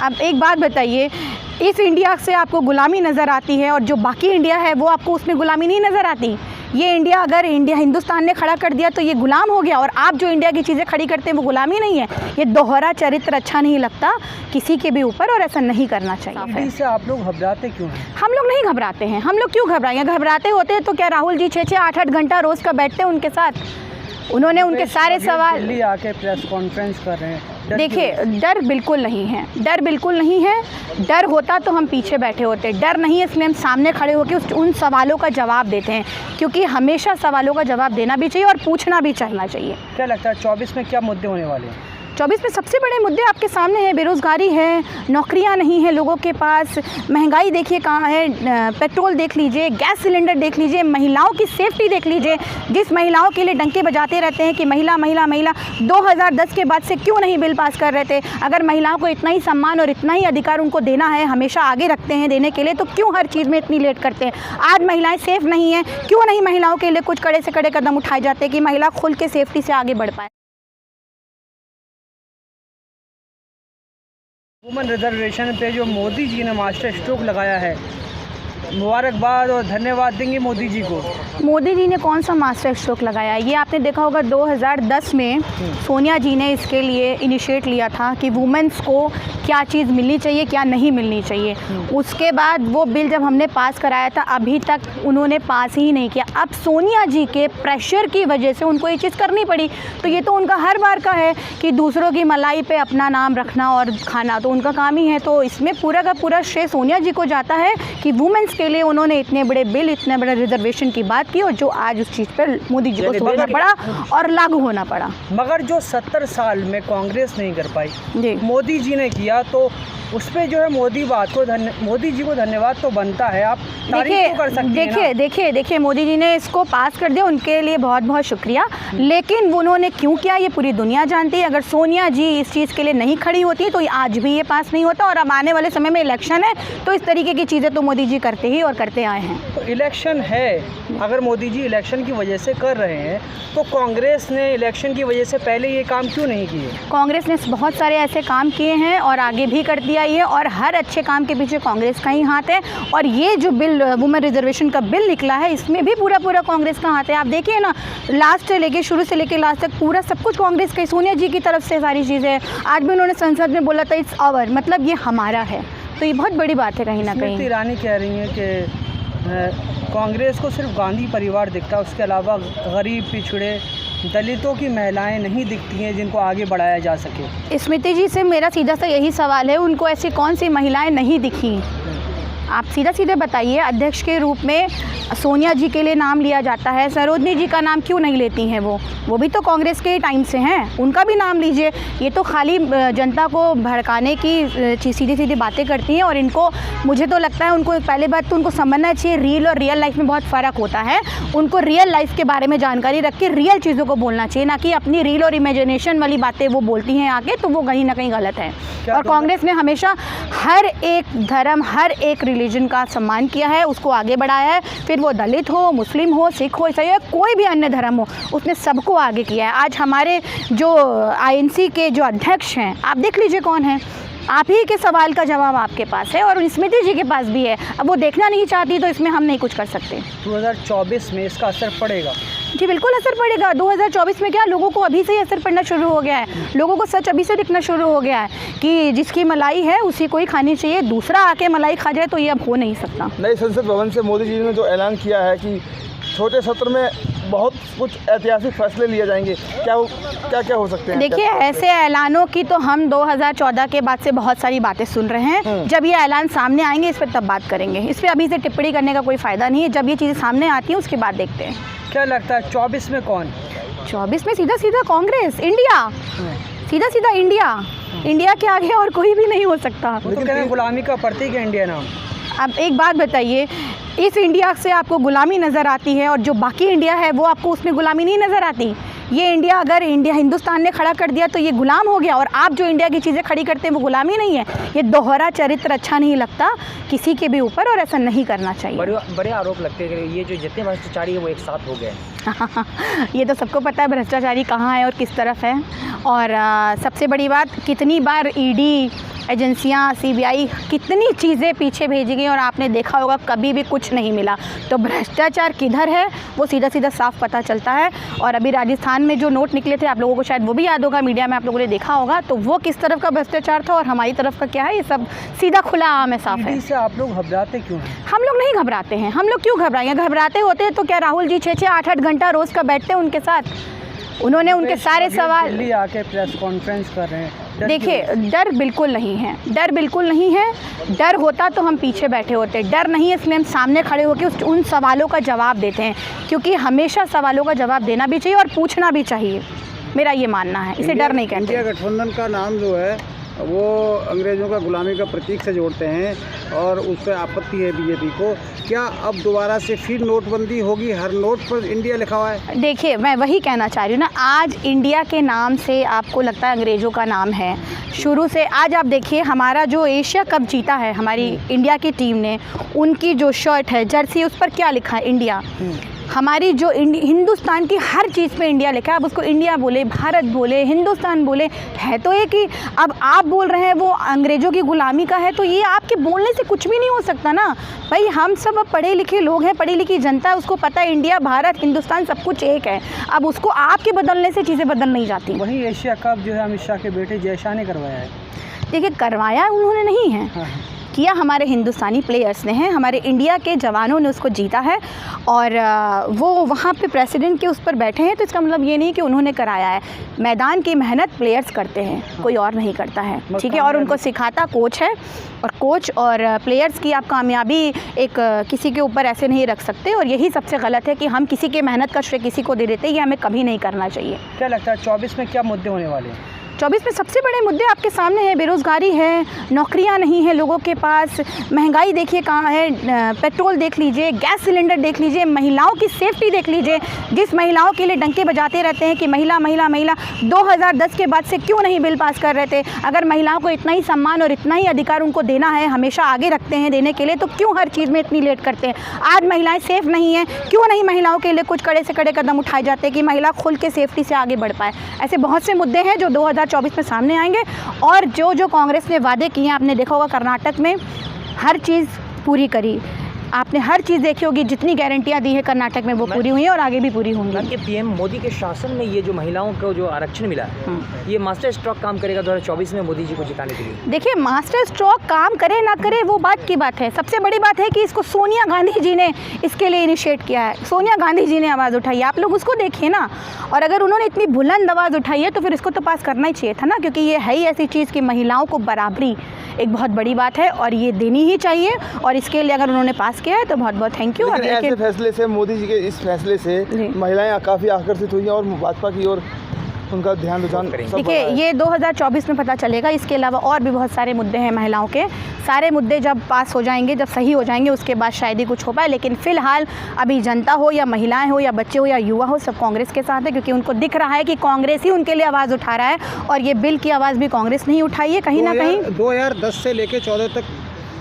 अब एक बात बताइए, इस इंडिया से आपको गुलामी नज़र आती है और जो बाकी इंडिया है वो आपको उसमें गुलामी नहीं नज़र आती। ये इंडिया अगर हिंदुस्तान ने खड़ा कर दिया तो ये गुलाम हो गया, और आप जो इंडिया की चीज़ें खड़ी करते हैं वो गुलामी नहीं है। ये दोहरा चरित्र अच्छा नहीं लगता किसी के भी ऊपर, और ऐसा नहीं करना चाहिए। से आप लोग घबराते क्यों हैं? हम लोग नहीं घबराते हैं। हम लोग क्यों घबराएंगे? घबराते होते तो क्या राहुल जी 6-6 8-8 घंटा रोज़ का बैठते उनके साथ? उन्होंने उनके सारे सवाल दिल्ली आके प्रेस कॉन्फ्रेंस कर रहे हैं। देखिए, डर बिल्कुल नहीं है, डर बिल्कुल नहीं है। डर होता तो हम पीछे बैठे होते। डर नहीं है, इसलिए हम सामने खड़े होकर उन सवालों का जवाब देते हैं, क्योंकि हमेशा सवालों का जवाब देना भी चाहिए और पूछना भी चाहिए। क्या लगता है 24 में क्या मुद्दे होने वाले हैं? 24 में सबसे बड़े मुद्दे आपके सामने हैं। बेरोज़गारी है, नौकरियां नहीं है लोगों के पास, महंगाई देखिए कहाँ है, पेट्रोल देख लीजिए, गैस सिलेंडर देख लीजिए, महिलाओं की सेफ्टी देख लीजिए। जिस महिलाओं के लिए डंके बजाते रहते हैं कि महिला महिला महिला, 2010 के बाद से क्यों नहीं बिल पास कर रहे थे? अगर महिलाओं को इतना ही सम्मान और इतना ही अधिकार उनको देना है, हमेशा आगे रखते हैं देने के लिए, तो क्यों हर चीज़ में इतनी लेट करते हैं? आज महिलाएँ सेफ़ नहीं हैं, क्यों नहीं महिलाओं के लिए कुछ कड़े से कड़े कदम उठाए जाते हैं कि महिला खुल के सेफ्टी से आगे बढ़ पाए? वुमेन रिजर्वेशन पे जो मोदी जी ने मास्टर स्ट्रोक लगाया है, मुबारकबाद और धन्यवाद देंगे मोदी जी को। मोदी जी ने कौन सा मास्टर स्ट्रोक लगाया? ये आपने देखा होगा 2010 में सोनिया जी ने इसके लिए इनिशिएट लिया था कि वुमेन्स को क्या चीज़ मिलनी चाहिए, क्या नहीं मिलनी चाहिए। उसके बाद वो बिल जब हमने पास कराया था, अभी तक उन्होंने पास ही नहीं किया। अब सोनिया जी के प्रेशर की वजह से उनको ये चीज़ करनी पड़ी। तो ये तो उनका हर बार का है कि दूसरों की मलाई पे अपना नाम रखना और खाना, तो उनका काम ही है। तो इसमें पूरा का पूरा श्रेय सोनिया जी को जाता है कि वुमेन्स के लिए उन्होंने इतने बड़े बिल, इतने बड़े रिजर्वेशन की बात की, और जो आज उस चीज़ पर मोदी जी को सोचना पड़ा और लागू होना पड़ा। मगर जो 70 साल में कांग्रेस नहीं कर पाई, जी मोदी जी ने किया, तो उस पर जो है मोदी जी को धन्यवाद तो बनता है। आप तारीफ तो कर सकती हैं ना? देखिए मोदी जी ने इसको पास कर दिया, उनके लिए बहुत बहुत शुक्रिया। लेकिन उन्होंने क्यों किया ये पूरी दुनिया जानती है। अगर सोनिया जी इस चीज़ के लिए नहीं खड़ी होती तो आज भी ये पास नहीं होता। और अब आने वाले समय में इलेक्शन है, तो इस तरीके की चीज़ें तो मोदी जी करते ही और करते आए हैं। तो इलेक्शन है, अगर मोदी जी इलेक्शन की वजह से कर रहे हैं, तो कांग्रेस ने इलेक्शन की वजह से पहले ये काम क्यों नहीं किए? कांग्रेस ने बहुत सारे ऐसे काम किए हैं और आगे भी कर दिया ये, और हर अच्छे काम के पीछे कांग्रेस का ही हाथ है। और ये जो बिल, वुमेन रिजर्वेशन का बिल निकला है, इसमें भी पूरा कांग्रेस का हाथ है। आप देखिए ना, लास्ट से लेके शुरू से लेके लास्ट तक पूरा सब कुछ कांग्रेस का, सोनिया जी की तरफ से सारी चीज़ें। आज भी उन्होंने संसद में बोला था इट्स आवर, मतलब ये हमारा है। तो ये बहुत बड़ी बात है कहीं ना कहीं। स्मृति ईरानी कह रही हैं कि कांग्रेस को सिर्फ गांधी परिवार दिखता है, उसके अलावा गरीब, पिछड़े, दलितों की महिलाएं नहीं दिखती हैं जिनको आगे बढ़ाया जा सके। स्मृति जी से मेरा सीधा सा यही सवाल है, उनको ऐसी कौन सी महिलाएं नहीं दिखी? आप सीधे बताइए। अध्यक्ष के रूप में सोनिया जी के लिए नाम लिया जाता है, सरोजनी जी का नाम क्यों नहीं लेती हैं? वो भी तो कांग्रेस के टाइम से हैं, उनका भी नाम लीजिए। ये तो खाली जनता को भड़काने की सीधी बातें करती हैं। और इनको, मुझे तो लगता है उनको पहले बात तो उनको समझना चाहिए रील और रियल लाइफ में बहुत फ़र्क होता है। उनको रियल लाइफ के बारे में जानकारी रख के रियल चीज़ों को बोलना चाहिए, ना कि अपनी रील और इमेजिनेशन वाली बातें वो बोलती हैं आगे, तो वो कहीं ना कहीं गलत है। और कांग्रेस ने हमेशा हर एक धर्म, हर एक रिलीजन का सम्मान किया है, उसको आगे बढ़ाया है। फिर वो दलित हो, मुस्लिम हो, सिख हो, ईसाई हो, कोई भी अन्य धर्म हो, उसने सबको आगे किया है। आज हमारे जो आईएनसी के जो अध्यक्ष हैं, आप देख लीजिए कौन है। आप ही के सवाल का जवाब आपके पास है और स्मृति जी के पास भी है। अब वो देखना नहीं चाहती तो इसमें हम नहीं कुछ कर सकते। 2024 में इसका असर पड़ेगा? जी बिल्कुल असर पड़ेगा। 2024 में क्या, लोगों को अभी से ही असर पड़ना शुरू हो गया है। लोगों को सच अभी से दिखना शुरू हो गया है कि जिसकी मलाई है उसी को ही खानी चाहिए। दूसरा आके मलाई खा जाए तो ये अब हो नहीं सकता। नई संसद भवन से मोदी जी ने जो ऐलान किया है कि छोटे सत्र में बहुत कुछ ऐतिहासिक फैसले लिए जाएंगे, क्या हो सकते हैं? देखिए, ऐसे ऐलानों की तो हम 2014 के बाद से बहुत सारी बातें सुन रहे हैं। जब ये ऐलान सामने आएंगे इस पर तब बात करेंगे। इस पर अभी से टिप्पणी करने का कोई फ़ायदा नहीं है। जब ये चीज़ें सामने आती हैं उसके बाद देखते हैं। क्या लगता है 24 में कौन? 24 में सीधा कांग्रेस, इंडिया, सीधा इंडिया। इंडिया के आगे और कोई भी नहीं हो सकता। वो तो कह रहे हैं गुलामी का प्रतीक है इंडिया नाम। अब एक बात बताइए, इस इंडिया से आपको गुलामी नज़र आती है और जो बाकी इंडिया है वो आपको उसमें गुलामी नहीं नज़र आती। ये इंडिया अगर हिंदुस्तान ने खड़ा कर दिया तो ये गुलाम हो गया, और आप जो इंडिया की चीज़ें खड़ी करते हैं वो गुलामी नहीं है। ये दोहरा चरित्र अच्छा नहीं लगता किसी के भी ऊपर, और ऐसा नहीं करना चाहिए। बड़े आरोप लगते हैं कि ये जो जितने भ्रष्टाचारी है वो एक साथ हो गए। ये तो सबको पता है भ्रष्टाचारी कहाँ है और किस तरफ है। और सबसे बड़ी बात, कितनी बार ईडी एजेंसियां, सीबीआई कितनी चीज़ें पीछे भेजी गई और आपने देखा होगा कभी भी कुछ नहीं मिला। तो भ्रष्टाचार किधर है वो सीधा सीधा साफ पता चलता है। और अभी राजस्थान में जो नोट निकले थे, आप लोगों को शायद वो भी याद होगा, मीडिया में आप लोगों ने देखा होगा, तो वो किस तरफ का भ्रष्टाचार था और हमारी तरफ का क्या है, ये सब सीधा खुला आम है, साफ है। से आप लोग घबराते क्यों हैं? हम लोग नहीं घबराते हैं। हम लोग क्यों घबराएंगे? घबराते होते तो क्या राहुल जी 6-6 8-8 घंटा रोज़ का बैठते उनके साथ? उन्होंने उनके सारे सवाल दिल्ली आके प्रेस कॉन्फ्रेंस कर रहे हैं। देखिए, डर बिल्कुल नहीं है, डर बिल्कुल नहीं है। डर होता तो हम पीछे बैठे होते, डर नहीं है, इसलिए हम सामने खड़े होकर उन सवालों का जवाब देते हैं, क्योंकि हमेशा सवालों का जवाब देना भी चाहिए और पूछना भी चाहिए, मेरा ये मानना है। इसे डर नहीं कहते। इंडिया गठबंधन का नाम जो है वो अंग्रेज़ों का गुलामी का प्रतीक से जोड़ते हैं और उस पर आपत्ति है बीजेपी को। क्या अब दोबारा से फिर नोटबंदी होगी? हर नोट पर इंडिया लिखा हुआ है। देखिए, मैं वही कहना चाह रही हूँ ना, आज इंडिया के नाम से आपको लगता है अंग्रेज़ों का नाम है शुरू से। आज आप देखिए, हमारा जो एशिया कप जीता है हमारी इंडिया की टीम ने, उनकी जो शर्ट है, जर्सी, उस पर क्या लिखा है? इंडिया। हमारी जो हिंदुस्तान की हर चीज़ पे इंडिया लिखा है। अब उसको इंडिया बोले, भारत बोले, हिंदुस्तान बोले, है तो एक ही। अब आप बोल रहे हैं वो अंग्रेज़ों की गुलामी का है, तो ये आपके बोलने से कुछ भी नहीं हो सकता ना भाई। हम सब अब पढ़े लिखे लोग हैं, पढ़ी लिखी जनता है, उसको पता है इंडिया, भारत, हिंदुस्तान सब कुछ एक है। अब उसको आपके बदलने से चीज़ें बदल नहीं जाती। वही एशिया कप जो है अमित शाह के बेटे जय शाह ने करवाया है। देखिए, करवाया उन्होंने नहीं है, किया हमारे हिंदुस्तानी प्लेयर्स ने हैं, हमारे इंडिया के जवानों ने उसको जीता है और वो वहाँ पे प्रेसिडेंट के उस पर बैठे हैं, तो इसका मतलब ये नहीं कि उन्होंने कराया है। मैदान की मेहनत प्लेयर्स करते हैं, कोई और नहीं करता है, ठीक है। और उनको सिखाता कोच है, और कोच और प्लेयर्स की आप कामयाबी एक किसी के ऊपर ऐसे नहीं रख सकते। और यही सबसे गलत है कि हम किसी के मेहनत का श्रेय किसी को दे देते हैं, ये हमें कभी नहीं करना चाहिए। क्या लगता है 24 में क्या मुद्दे होने वाले हैं? 24 में सबसे बड़े मुद्दे आपके सामने हैं। बेरोज़गारी है, नौकरियां नहीं है लोगों के पास, महंगाई देखिए कहाँ है, पेट्रोल देख लीजिए, गैस सिलेंडर देख लीजिए, महिलाओं की सेफ्टी देख लीजिए। जिस महिलाओं के लिए डंके बजाते रहते हैं कि महिला महिला महिला, 2010 के बाद से क्यों नहीं बिल पास कर रहे थे? अगर महिलाओं को इतना ही सम्मान और इतना ही अधिकार उनको देना है, हमेशा आगे रखते हैं देने के लिए, तो क्यों हर चीज़ में इतनी लेट करते हैं? आज महिलाएँ सेफ़ नहीं हैं, क्यों नहीं महिलाओं के लिए कुछ कड़े से कड़े कदम उठाए जाते हैं कि महिला खुल के सेफ्टी से आगे बढ़ पाए? ऐसे बहुत से मुद्दे हैं जो 2024 में सामने आएंगे। और जो कांग्रेस ने वादे किए हैं, आपने देखा होगा कर्नाटक में हर चीज़ पूरी करी, आपने हर चीज़ देखी होगी, जितनी गारंटियां दी है कर्नाटक में वो पूरी हुई है और आगे भी पूरी होंगी। कि पीएम मोदी के शासन में ये जो महिलाओं को जो आरक्षण मिला है, ये मास्टर स्ट्रोक काम करेगा 2024 में मोदी जी को जिताने के लिए? देखिए, मास्टर स्ट्रोक काम करे ना करे वो बात की बात है। सबसे बड़ी बात है कि इसको सोनिया गांधी जी ने इसके लिए इनिशिएट किया है, सोनिया गांधी जी ने आवाज़ उठाई है। आप लोग उसको देखिए ना, और अगर उन्होंने इतनी बुलंद आवाज़ उठाई है तो फिर इसको तो पास करना ही चाहिए था ना, क्योंकि ये है ही ऐसी चीज़ कि महिलाओं को बराबरी एक बहुत बड़ी बात है और ये देनी ही चाहिए। और इसके लिए अगर उन्होंने पास किया है तो बहुत बहुत थैंक यू। लेकिन ऐसे फैसले से, मोदी जी के इस फैसले से महिलाएं काफ़ी आकर्षित हुई हैं और भाजपा की ओर उनका ध्यान रुझान। देखिए, ये 2024 में पता चलेगा। इसके अलावा और भी बहुत सारे मुद्दे हैं महिलाओं के। सारे मुद्दे जब पास हो जाएंगे, जब सही हो जाएंगे, उसके बाद शायद ही कुछ हो पाए। लेकिन फ़िलहाल अभी जनता हो या महिलाएं हो या बच्चे हो या युवा हो, सब कांग्रेस के साथ है, क्योंकि उनको दिख रहा है कि कांग्रेस ही उनके लिए आवाज़ उठा रहा है। और ये बिल की आवाज़ भी कांग्रेस नहीं उठाई है, कहीं ना कहीं। 2010 से लेकर 14 तक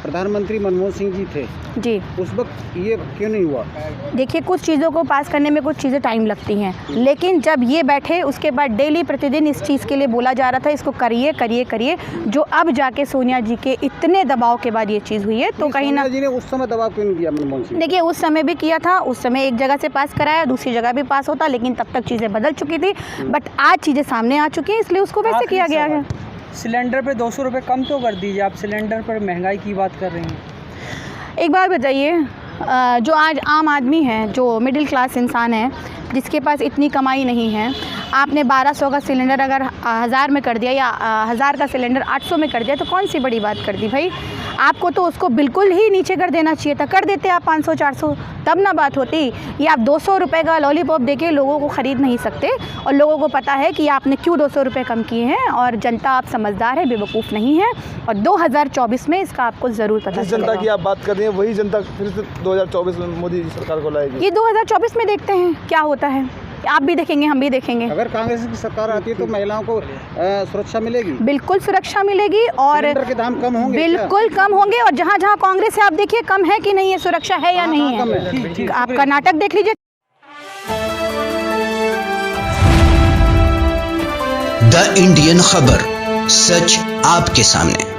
प्रधानमंत्री मनमोहन सिंह जी थे जी, उस वक्त ये क्यों नहीं हुआ? देखिए, कुछ चीज़ों को पास करने में कुछ चीज़ें टाइम लगती हैं, लेकिन जब ये बैठे उसके बाद डेली प्रतिदिन इस चीज़ के लिए बोला जा रहा था, इसको करिए करिए करिए, जो अब जाके सोनिया जी के इतने दबाव के बाद ये चीज़ हुई है। तो कहीं ना, सोनिया जी ने उस समय दबाव क्यों नहीं दिया मनमोहन सिंह? देखिए, उस समय भी किया था, उस समय एक जगह से पास कराया, दूसरी जगह भी पास होता, लेकिन तब तक चीज़ें बदल चुकी थी। बट आज चीज़ें सामने आ चुकी हैं, इसलिए उसको वैसे किया गया है। सिलेंडर पे 200 रुपये कम तो कर दीजिए, आप सिलेंडर पर महंगाई की बात कर रही हैं। एक बात बताइए, जो आज आम आदमी है, जो मिडिल क्लास इंसान है, जिसके पास इतनी कमाई नहीं है, आपने 1200 का सिलेंडर अगर 1000 में कर दिया या 1000 का सिलेंडर 800 में कर दिया, तो कौन सी बड़ी बात कर दी भाई? आपको तो उसको बिल्कुल ही नीचे कर देना चाहिए था। कर देते आप 500-400, तब ना बात होती। ये आप 200 रुपये का लॉलीपॉप देके लोगों को ख़रीद नहीं सकते, और लोगों को पता है कि आपने क्यों 200 रुपये कम किए हैं। और जनता आप समझदार है, बेवकूफ़ नहीं है, और 2024 में इसका आपको ज़रूर पता चलेगा। जनता की आप बात कर रही हैं, वही जनता फिर से 2024 में मोदी जी सरकार को लाएगी। ये 2024 में देखते हैं क्या होता है। आप भी देखेंगे, हम भी देखेंगे। अगर कांग्रेस की सरकार आती है तो महिलाओं को सुरक्षा मिलेगी? बिल्कुल सुरक्षा मिलेगी, और सिलेंडर के दाम कम होंगे? बिल्कुल कम होंगे। और जहाँ जहाँ कांग्रेस है, आप देखिए कम है कि नहीं है, सुरक्षा है या नहीं है। आप कर्नाटक देख लीजिए। द इंडियन खबर, सच आपके सामने।